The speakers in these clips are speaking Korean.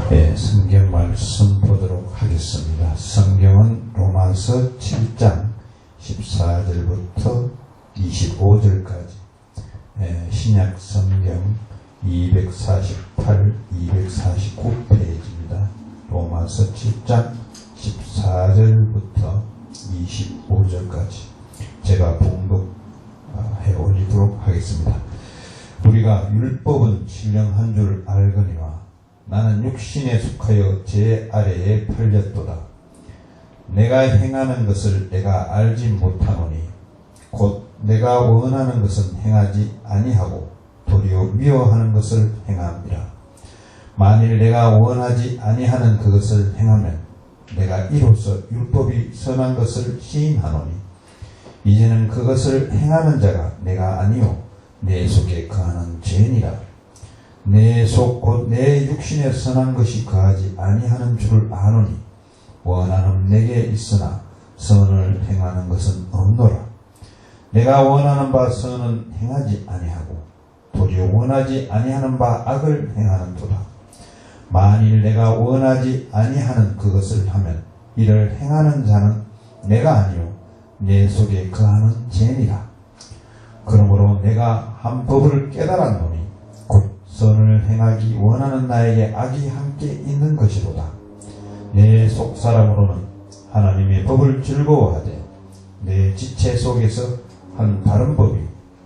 네, 성경 말씀 보도록 하겠습니다. 성경은 로마서 7장 14절부터 25절까지, 신약 성경 248, 249페이지입니다. 로마서 7장 14절부터 25절까지 제가 봉독해 올리도록 하겠습니다. 우리가 율법은 신령한 줄 알거니와 나는 육신에 속하여 제 아래에 팔렸도다. 내가 행하는 것을 내가 알지 못하노니 곧 내가 원하는 것은 행하지 아니하고 도리어 미워하는 것을 행함이라. 만일 내가 원하지 아니하는 그것을 행하면 내가 이로써 율법이 선한 것을 시인하노니 이제는 그것을 행하는 자가 내가 아니요 내 속에 거하는 죄니라. 내 속 곧 내 육신에 선한 것이 거하지 아니하는 줄을 아노니 원하는 내게 있으나 선을 행하는 것은 없노라. 내가 원하는 바 선은 행하지 아니하고 도리어 원하지 아니하는 바 악을 행하는도다. 만일 내가 원하지 아니하는 그것을 하면 이를 행하는 자는 내가 아니요 내 속에 거하는 죄니라. 그러므로 내가 한 법을 깨달았노니 곧 선을 행하기 원하는 나에게 악이 함께 있는 것이로다. 내 속사람으로는 하나님의 법을 즐거워하되 내 지체 속에서 한 다른 법이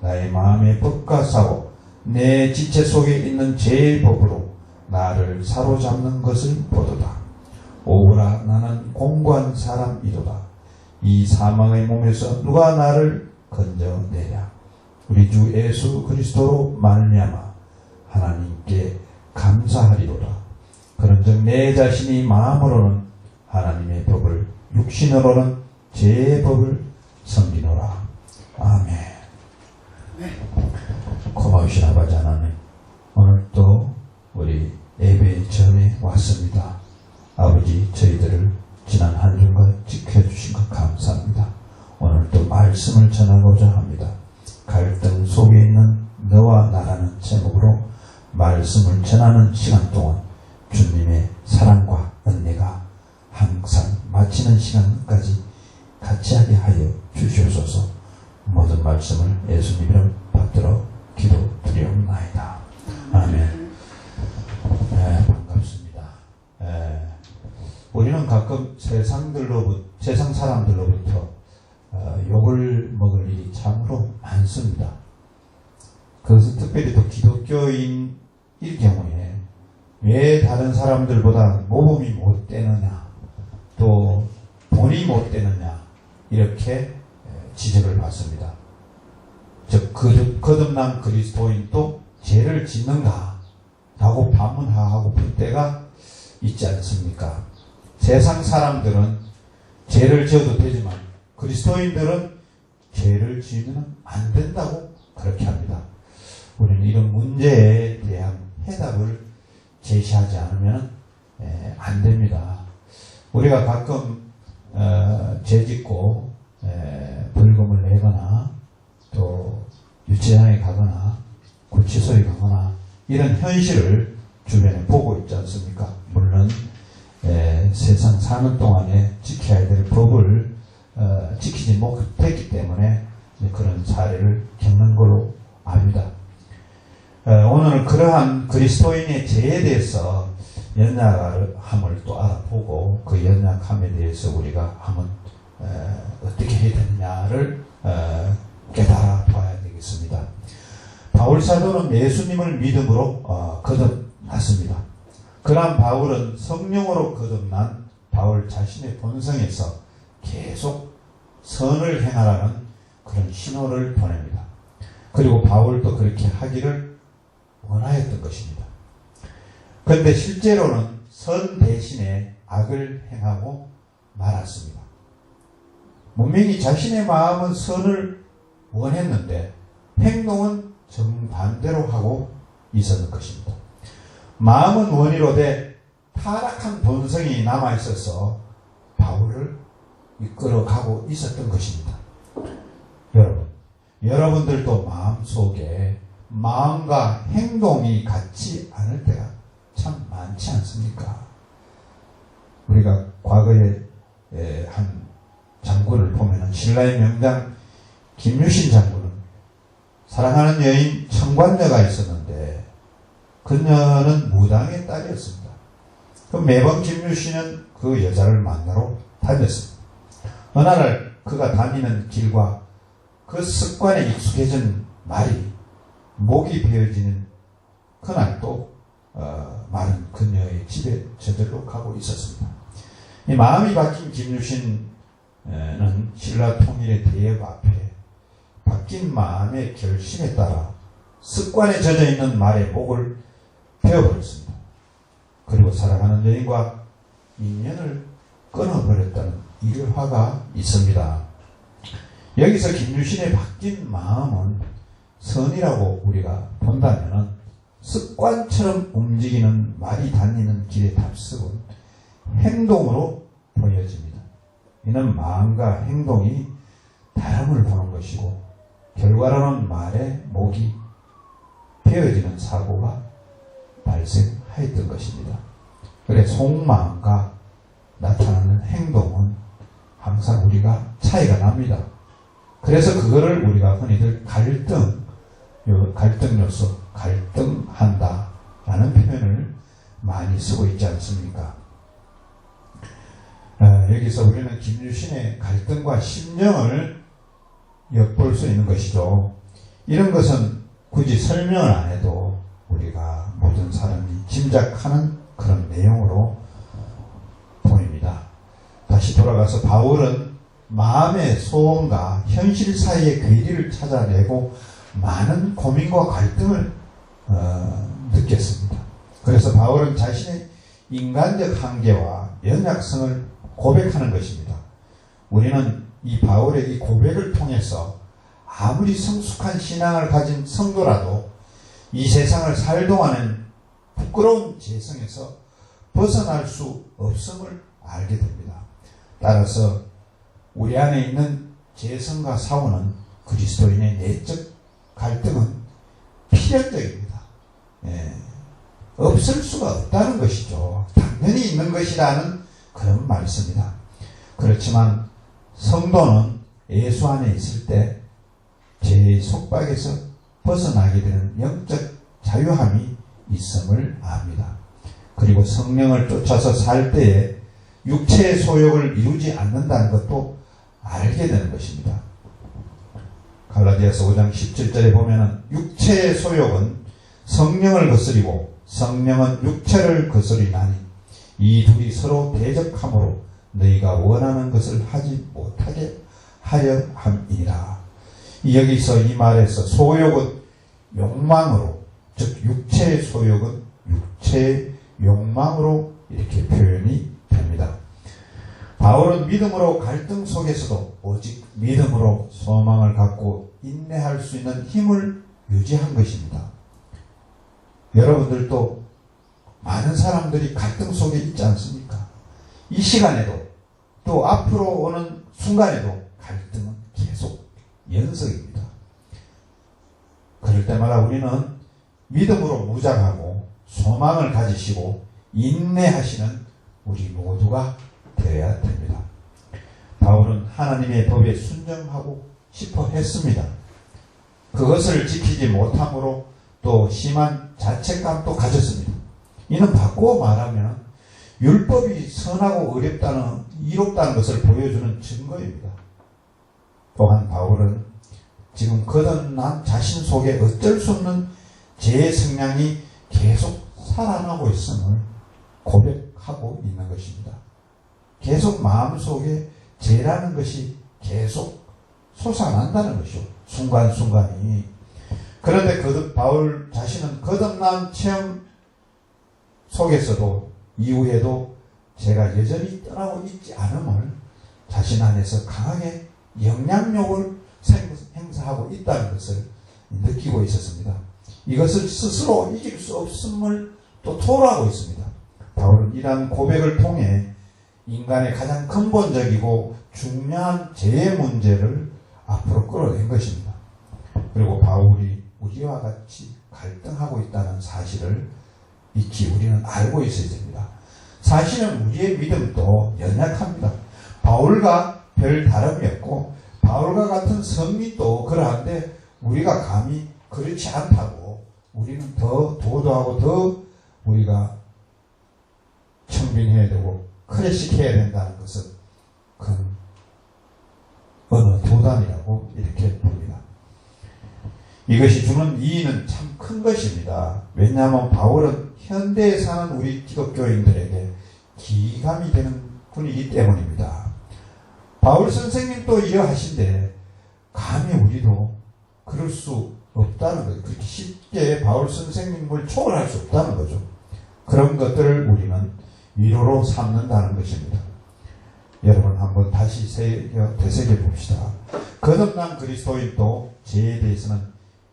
나의 마음의 법과 싸워 내 지체 속에 있는 죄의 법으로 나를 사로잡는 것을 보도다. 오라, 나는 공고한 사람이로다. 이 사망의 몸에서 누가 나를 건져내랴. 우리 주 예수 그리스도로 말미암아 하나님께 감사하리로다. 그런즉 내 자신이 마음으로는 하나님의 법을, 육신으로는 죄의 법을 섬기노라. 아멘. 고마우신 아버지 하나님, 오늘 또 우리 예배 전에 왔습니다. 아버지, 저희들을 지난 한 주간 지켜주신 것 감사합니다. 오늘 또 말씀을 전하고자 합니다. 갈등 속에 있는 너와 나라는 제목으로 말씀을 전하는 시간 동안 주님의 사랑과 은혜가 항상 마치는 시간까지 같이 하게 하여 주시옵소서. 모든 말씀을 예수님 이름 받들어 기도드리옵나이다. 아멘. 반갑습니다. 우리는 가끔 세상 사람들로부터 욕을 먹을 일이 참으로 많습니다. 그것은 특별히 또 기독교인일 경우에 왜 다른 사람들보다 모범이 못 되느냐, 또 본이 못 되느냐, 이렇게 지적을 받습니다. 즉, 거듭난 그리스도인도 죄를 짓는가? 라고 반문하고 볼 때가 있지 않습니까? 세상 사람들은 죄를 지어도 되지만 그리스도인들은 죄를 지으면 안 된다고 그렇게 합니다. 우리는 이런 문제에 대한 해답을 제시하지 않으면 안 됩니다. 우리가 가끔 죄 짓고 벌금을 내거나 또 유치장에 가거나 구치소에 가거나 이런 현실을 주변에 보고 있지 않습니까? 물론 세상 사는 동안에 지켜야 될 법을 지키지 못했기 때문에 그런 사례를 겪는 걸로 압니다. 오늘 그러한 그리스도인의 죄에 대해서 연약함을 또 알아보고 그 연약함에 대해서 우리가 한번 어떻게 해야 되느냐를 깨달아 봐야 되겠습니다. 바울 사도는 예수님을 믿음으로 거듭났습니다. 그러한 바울은 성령으로 거듭난 바울 자신의 본성에서 계속 선을 행하라는 그런 신호를 보냅니다. 그리고 바울도 그렇게 하기를 원하였던 것입니다. 그런데 실제로는 선 대신에 악을 행하고 말았습니다. 분명히 자신의 마음은 선을 원했는데 행동은 정반대로 하고 있었던 것입니다. 마음은 원이로되 타락한 본성이 남아있어서 바울을 이끌어가고 있었던 것입니다. 여러분들도 마음속에 마음과 행동이 같지 않을 때가 참 많지 않습니까? 우리가 과거에 한 장군을 보면은 신라의 명장 김유신 장군은 사랑하는 여인 청관녀가 있었는데 그녀는 무당의 딸이었습니다. 그럼 매번 김유신은 그 여자를 만나러 다녔습니다. 어느 날 그가 다니는 길과 그 습관에 익숙해진 말이 목이 베어지는 그날 또 말은 그녀의 집에 저절로 가고 있었습니다. 이 마음이 바뀐 김유신은 신라 통일의 대역 앞에 바뀐 마음의 결심에 따라 습관에 젖어있는 말의 목을 베어버렸습니다. 그리고 사랑하는 여인과 인연을 끊어버렸다는 일화가 있습니다. 여기서 김유신의 바뀐 마음은 선이라고 우리가 본다면 습관처럼 움직이는 말이 다니는 길의 답습은 행동으로 보여집니다. 이는 마음과 행동이 다름을 보는 것이고 결과로는 말에 목이 베어지는 사고가 발생하였던 것입니다. 그래 속마음과 나타나는 행동은 항상 우리가 차이가 납니다. 그래서 그거를 우리가 흔히들 갈등 요소, 갈등한다 라는 표현을 많이 쓰고 있지 않습니까? 여기서 우리는 김유신의 갈등과 심령을 엿볼 수 있는 것이죠. 이런 것은 굳이 설명을 안 해도 우리가 모든 사람이 짐작하는 그런 내용으로 보입니다. 다시 돌아가서 바울은 마음의 소원과 현실 사이의 괴리를 찾아내고 많은 고민과 갈등을 느꼈습니다. 그래서 바울은 자신의 인간적 한계와 연약성을 고백하는 것입니다. 우리는 이 바울의 이 고백을 통해서 아무리 성숙한 신앙을 가진 성도라도 이 세상을 살 동안은 부끄러운 죄성에서 벗어날 수 없음을 알게 됩니다. 따라서 우리 안에 있는 죄성과 싸우는 그리스도인의 내적 갈등은 필연적입니다. 없을 수가 없다는 것이죠. 당연히 있는 것이라는 그런 말씀이다. 그렇지만 성도는 예수 안에 있을 때 죄의 속박에서 벗어나게 되는 영적 자유함이 있음을 압니다. 그리고 성령을 쫓아서 살 때에 육체의 소욕을 이루지 않는다는 것도 알게 되는 것입니다. 갈라디아서 5장 17절에 보면은 육체의 소욕은 성령을 거스리고 성령은 육체를 거스리나니 이 둘이 서로 대적함으로 너희가 원하는 것을 하지 못하게 하려 함이니라. 여기서 이 말에서 소욕은 욕망으로, 즉 육체의 소욕은 육체의 욕망으로 이렇게 표현이 됩니다. 바울은 믿음으로 갈등 속에서도 오직 믿음으로 소망을 갖고 인내할 수 있는 힘을 유지한 것입니다. 여러분들도 많은 사람들이 갈등 속에 있지 않습니까? 이 시간에도 또 앞으로 오는 순간에도 갈등은 계속 연속입니다. 그럴 때마다 우리는 믿음으로 무장하고 소망을 가지시고 인내하시는 우리 모두가 되어야 됩니다. 바울은 하나님의 법에 순종하고 싶어 했습니다. 그것을 지키지 못함으로 또 심한 자책감도 가졌습니다. 이는 바꾸어 말하면 율법이 선하고 어렵다는, 이롭다는 것을 보여주는 증거입니다. 또한 바울은 지금 거듭난 자신 속에 어쩔 수 없는 죄의 성향이 계속 살아나고 있음을 고백하고 있는 것입니다. 계속 마음속에 죄라는 것이 계속 솟아난다는 것이죠. 순간순간이. 그런데 바울 자신은 거듭난 체험 속에서도 이후에도 제가 여전히 떠나고 있지 않음을 자신 안에서 강하게 영향력을 행사하고 있다는 것을 느끼고 있었습니다. 이것을 스스로 이길 수 없음을 또 토로하고 있습니다. 바울은 이러한 고백을 통해 인간의 가장 근본적이고 중요한 죄의 문제를 앞으로 끌어낸 것입니다. 그리고 바울이 우리와 같이 갈등하고 있다는 사실을 있지 우리는 알고 있어야 됩니다. 사실은 우리의 믿음도 연약합니다. 바울과 별 다름이 없고 바울과 같은 성민도 그러한데 우리가 감히 그렇지 않다고 우리는 더 도도하고 더 우리가 청빈해야 되고 클래식해야 된다는 것은 그 어느 도단이라고 이렇게 봅니다. 이것이 주는 이의는 참 큰 것입니다. 왜냐하면 바울은 현대에 사는 우리 기독교인들에게 기감이 되는 분이기 때문입니다. 바울 선생님도 이러하신데 감히 우리도 그럴 수 없다는 거죠. 그렇게 쉽게 바울 선생님을 초월할 수 없다는 거죠. 그런 것들을 우리는 위로로 삼는다는 것입니다. 여러분 한번 다시 되새겨 봅시다. 거듭난 그리스도인도 죄에 대해서는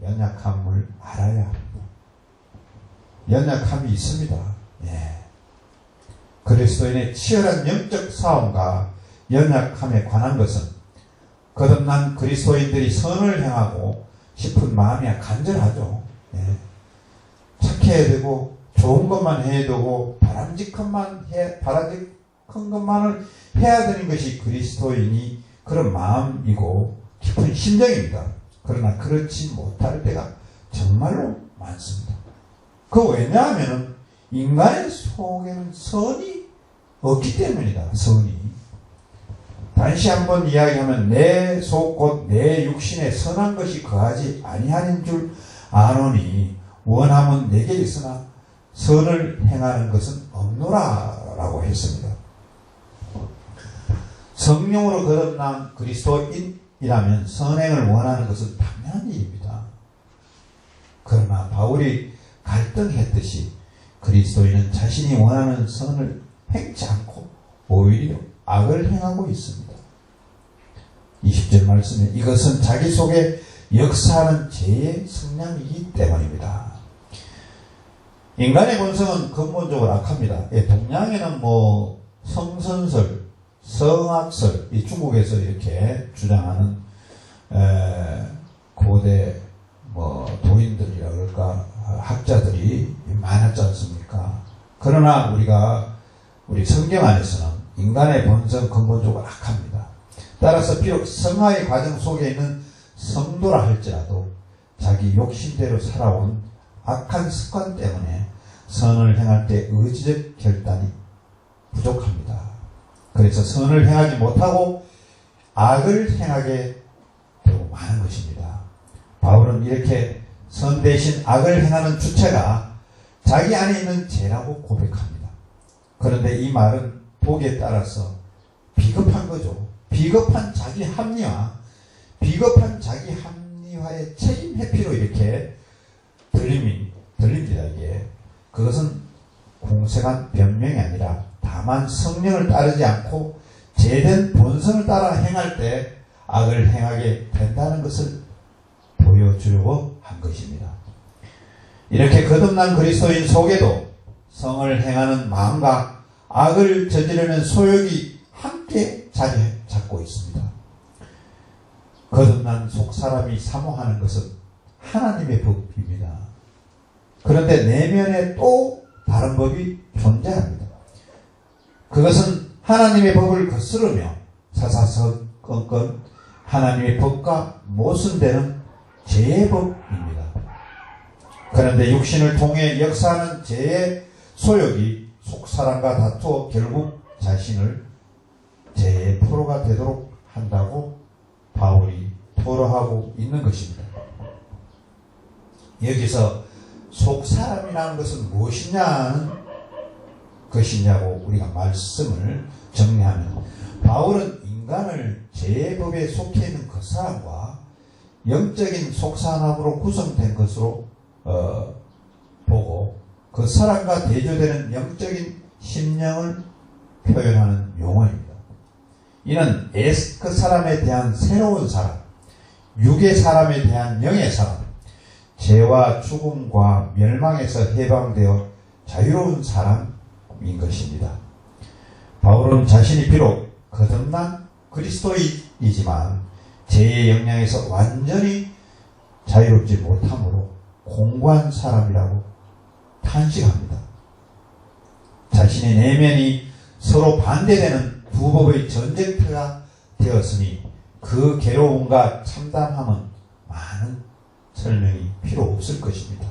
연약함을 알아야 합니다. 연약함이 있습니다. 예. 그리스도인의 치열한 영적 싸움과 연약함에 관한 것은 거듭난 그리스도인들이 선을 행하고 싶은 마음이 간절하죠. 예. 착해야 되고 좋은 것만 해야 되고 바람직한 것만을 해야 되는 것이 그리스도인이 그런 마음이고 깊은 심정입니다. 그러나 그렇지 못할 때가 정말로 많습니다. 왜냐하면 인간의 속에는 선이 없기 때문이다. 선이. 다시 한번 이야기하면 내 속 곧 내 육신에 선한 것이 거하지 아니하는 줄 아노니 원함은 내게 있으나 선을 행하는 것은 없노라 라고 했습니다. 성령으로 거듭난 그리스도인이라면 선행을 원하는 것은 당연한 일입니다. 그러나 바울이 갈등했듯이 그리스도인은 자신이 원하는 선을 행치 않고 오히려 악을 행하고 있습니다. 20절 말씀에 이것은 자기 속에 역사하는 죄의 성향이기 때문입니다. 인간의 본성은 근본적으로 악합니다. 동양에는 성선설, 성악설, 이 중국에서 이렇게 주장하는 고대 도인들이라 그럴까 학자들이 많았지 않습니까? 그러나 우리 성경 안에서는 인간의 본성 근본적으로 악합니다. 따라서 비록 성화의 과정 속에 있는 성도라 할지라도 자기 욕심대로 살아온 악한 습관 때문에 선을 행할 때 의지적 결단이 부족합니다. 그래서 선을 행하지 못하고 악을 행하게 되고 마는 것입니다. 바울은 이렇게 선 대신 악을 행하는 주체가 자기 안에 있는 죄라고 고백합니다. 그런데 이 말은 보기에 따라서 비겁한 거죠. 비겁한 자기 합리화, 비겁한 자기 합리화의 책임 회피로 이렇게 들립니다. 이게 그것은 공색한 변명이 아니라 다만 성령을 따르지 않고 죄된 본성을 따라 행할 때 악을 행하게 된다는 것을 보여주려고 한 것입니다. 이렇게 거듭난 그리스도인 속에도 성을 행하는 마음과 악을 저지르는 소욕이 함께 자리 잡고 있습니다. 거듭난 속사람이 사모하는 것은 하나님의 법입니다. 그런데 내면에 또 다른 법이 존재합니다. 그것은 하나님의 법을 거스르며 사사건건 하나님의 법과 모순되는 죄의 법입니다. 그런데 육신을 통해 역사하는 죄의 소욕이 속사람과 다투어 결국 자신을 죄의 포로가 되도록 한다고 바울이 토로하고 있는 것입니다. 여기서 속사람이라는 것은 무엇이냐는 것이냐고 우리가 말씀을 정리하면 바울은 인간을 죄의 법에 속해 있는 그 사람과 영적인 속사람으로 구성된 것으로 보고 그 사람과 대조되는 영적인 심령을 표현하는 용어입니다. 이는 그 사람에 대한 새로운 사람, 육의 사람에 대한 영의 사람, 죄와 죽음과 멸망에서 해방되어 자유로운 사람인 것입니다. 바울은 자신이 비록 거듭난 그리스도이지만 죄의 영향에서 완전히 자유롭지 못함으로 공고한 사람이라고 탄식합니다. 자신의 내면이 서로 반대되는 두 법의 전쟁터가 되었으니 그 괴로움과 참담함은 많은 설명이 필요 없을 것입니다.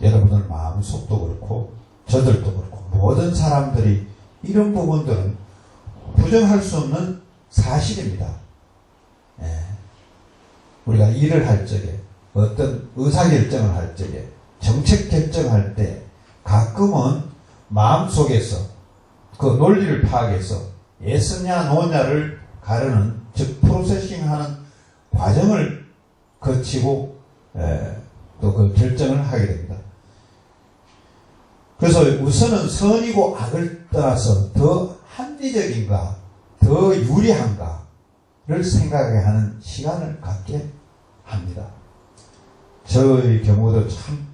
여러분들 마음속도 그렇고 저들도 그렇고 모든 사람들이 이런 부분들은 부정할 수 없는 사실입니다. 우리가 일을 할 적에 어떤 의사결정을 할 적에 정책 결정할 때 가끔은 마음속에서 그 논리를 파악해서 예스냐 노냐를 가르는 즉 프로세싱하는 과정을 거치고 또 그 결정을 하게 됩니다. 그래서 우선은 선이고 악을 떠나서 더 합리적인가 더 유리한가를 생각하게 하는 시간을 갖게 합니다. 저의 경우도 참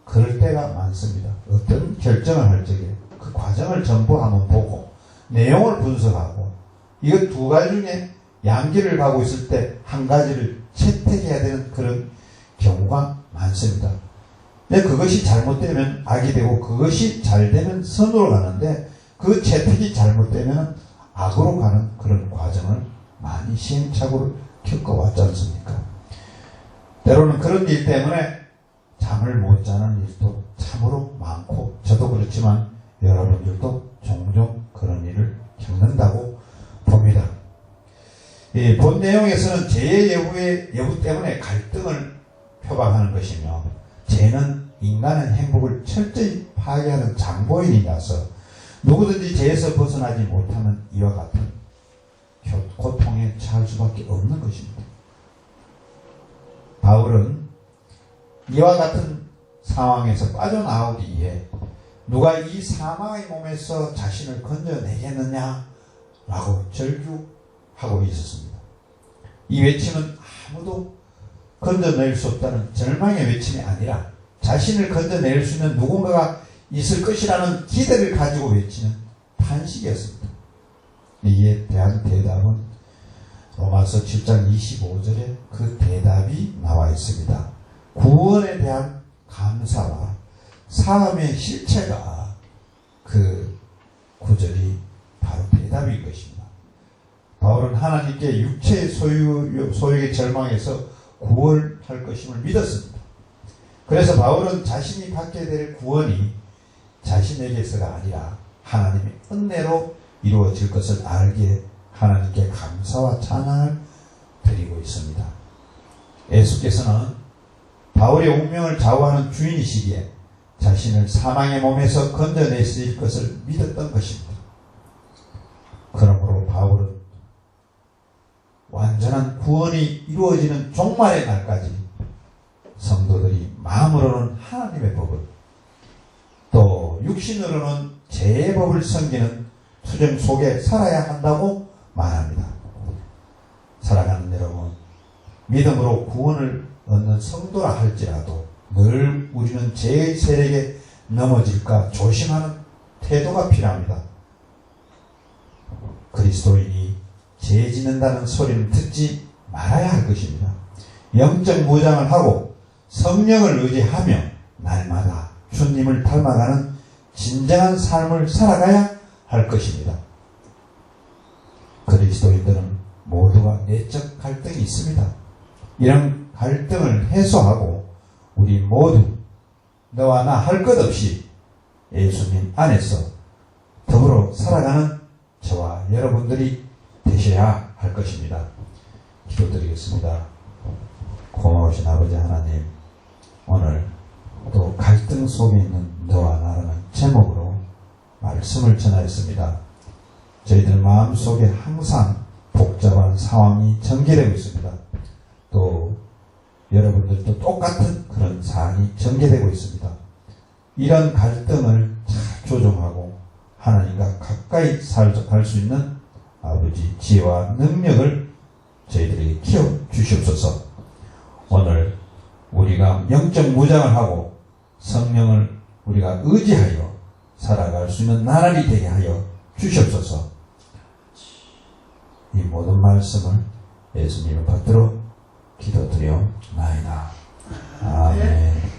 그럴 때가 많습니다. 어떤 결정을 할 적에 그 과정을 전부 한번 보고 내용을 분석하고 이거 두 가지 중에 양길을 가고 있을 때 한 가지를 채택해야 되는 그런 경우가 많습니다. 근데 그것이 잘못되면 악이 되고 그것이 잘 되면 선으로 가는데 그 채택이 잘못되면 악으로 가는 그런 과정을 많이 시행착오를 겪어왔지 않습니까? 때로는 그런 일 때문에 잠을 못 자는 일도 참으로 많고 저도 그렇지만 여러분들도 종종 그런 일을 겪는다고 봅니다. 본 내용에서는 죄의 여부 때문에 갈등을 표방하는 것이며 죄는 인간의 행복을 철저히 파괴하는 장보인이라서 누구든지 죄에서 벗어나지 못하면 이와 같은 고통에 처할 수밖에 없는 것입니다. 바울은 이와 같은 상황에서 빠져나오기 위해 누가 이 사망의 몸에서 자신을 건져내겠느냐 라고 절규하고 있었습니다. 이 외침은 아무도 건져낼 수 없다는 절망의 외침이 아니라 자신을 건져낼 수 있는 누군가가 있을 것이라는 기대를 가지고 외치는 탄식이었습니다. 이에 대한 대답은 로마서 7장 25절에 그 대답이 나와 있습니다. 구원에 대한 감사와 사함의 실체가 그 구절이 바로 대답인 것입니다. 바울은 하나님께 육체의 소유의 절망에서 구원할 것임을 믿었습니다. 그래서 바울은 자신이 받게 될 구원이 자신에게서가 아니라 하나님의 은혜로 이루어질 것을 알기에 하나님께 감사와 찬양을 드리고 있습니다. 예수께서는 바울의 운명을 좌우하는 주인이시기에 자신을 사망의 몸에서 건져내실 것을 믿었던 것입니다. 그러므로 바울은 완전한 구원이 이루어지는 종말의 날까지 성도들이 마음으로는 하나님의 법을 또 육신으로는 죄의 법을 섬기는 투정 속에 살아야 한다고 말합니다. 사랑하는 여러분, 믿음으로 구원을 얻는 성도라 할지라도 늘 우리는 죄의 세력에 넘어질까 조심하는 태도가 필요합니다. 그리스도인이 죄 짓는다는 소리는 듣지 말아야 할 것입니다. 영적 무장을 하고 성령을 의지하며 날마다 주님을 닮아가는 진정한 삶을 살아가야 할 것입니다. 그리스도인들은 모두가 내적 갈등이 있습니다. 이런 갈등을 해소하고 우리 모두 너와 나 할 것 없이 예수님 안에서 더불어 살아가는 저와 여러분들이 되셔야 할 것입니다. 기도드리겠습니다. 고마우신 아버지 하나님, 오늘 또 갈등 속에 있는 너와 나라는 제목으로 말씀을 전하였습니다. 저희들 마음속에 항상 복잡한 상황이 전개되고 있습니다. 또 여러분들도 똑같은 그런 사안이 전개되고 있습니다. 이런 갈등을 잘 조정하고 하나님과 가까이 갈 수 있는 아버지 지혜와 능력을 저희들에게 키워 주시옵소서. 오늘 우리가 영적 무장을 하고 성령을 우리가 의지하여 살아갈 수 있는 나날이 되게 하여 주시옵소서. 이 모든 말씀을 예수님을 받들어 기도드려 나이다. 아멘.